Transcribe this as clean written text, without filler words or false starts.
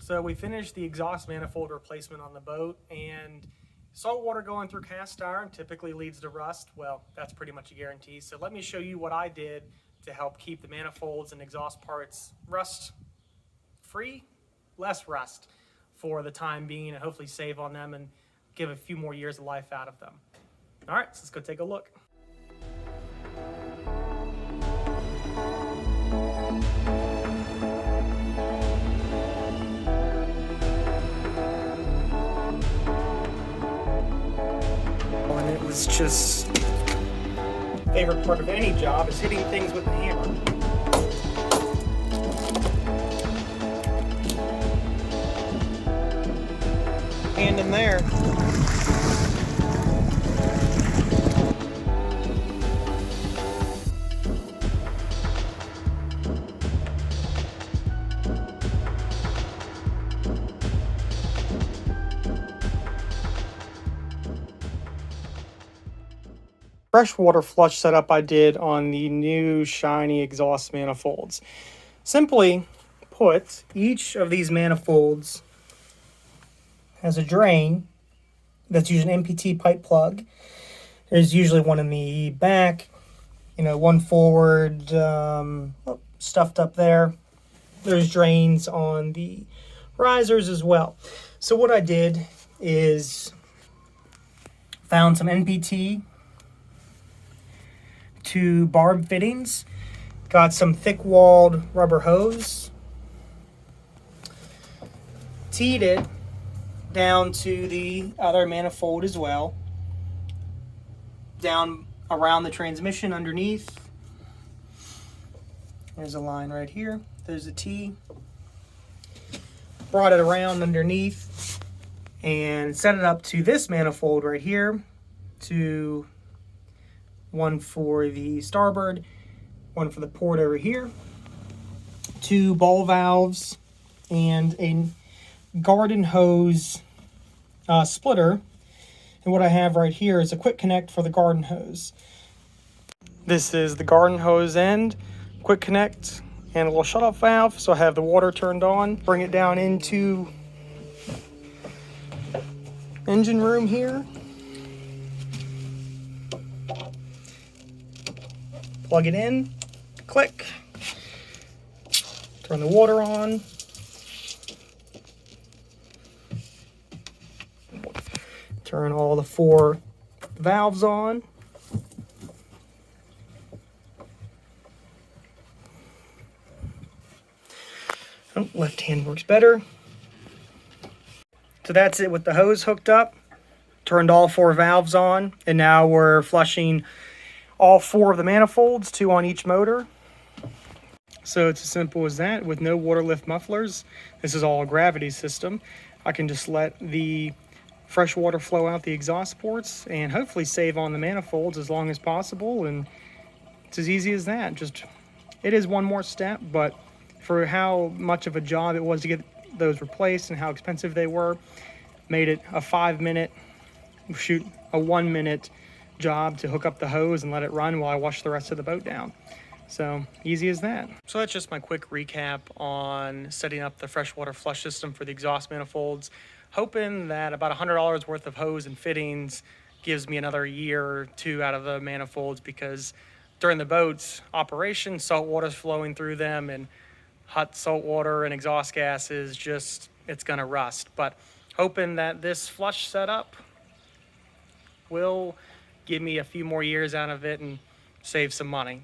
So we finished the exhaust manifold replacement on the boat, and salt water going through cast iron typically leads to rust. Well, that's pretty much a guarantee. So let me show you what I did to help keep the manifolds and exhaust parts rust free, less rust for the time being, and hopefully save on them and give a few more years of life out of them. All right, so let's go take a look. And it was just favorite part of any job is hitting things with the hammer. And in there. Freshwater flush setup I did on the new shiny exhaust manifolds. Simply put, each of these manifolds has a drain that's using an MPT pipe plug. There's usually one in the back, one forward, stuffed up there. There's drains on the risers as well. So what I did is found some NPT, 2 barb fittings, got some thick-walled rubber hose, teed it down to the other manifold as well, down around the transmission underneath. There's a line right here. There's a T. Brought it around underneath and set it up to this manifold right here, to one for the starboard, one for the port over here, 2 ball valves, and a garden hose splitter. And what I have right here is a quick connect for the garden hose. This is the garden hose end, quick connect, and a little shutoff valve. So I have the water turned on, bring it down into engine room here. Plug it in, click, turn the water on, turn all the 4 valves on, left hand works better. So that's it with the hose hooked up, turned all 4 valves on, and now we're flushing all 4 of the manifolds, 2 on each motor. So it's as simple as that, with no waterlift mufflers. This is all a gravity system. I can just let the fresh water flow out the exhaust ports and hopefully save on the manifolds as long as possible. And it's as easy as that. It is one more step, but for how much of a job it was to get those replaced and how expensive they were, made it a 1-minute job to hook up the hose and let it run while I wash the rest of the boat down. So easy as that. So that's just my quick recap on setting up the freshwater flush system for the exhaust manifolds, hoping that about $100 worth of hose and fittings gives me another year or 2 out of the manifolds, because during the boat's operation, salt water's flowing through them, and hot salt water and exhaust gases, it's gonna rust. But hoping that this flush setup will give me a few more years out of it and save some money.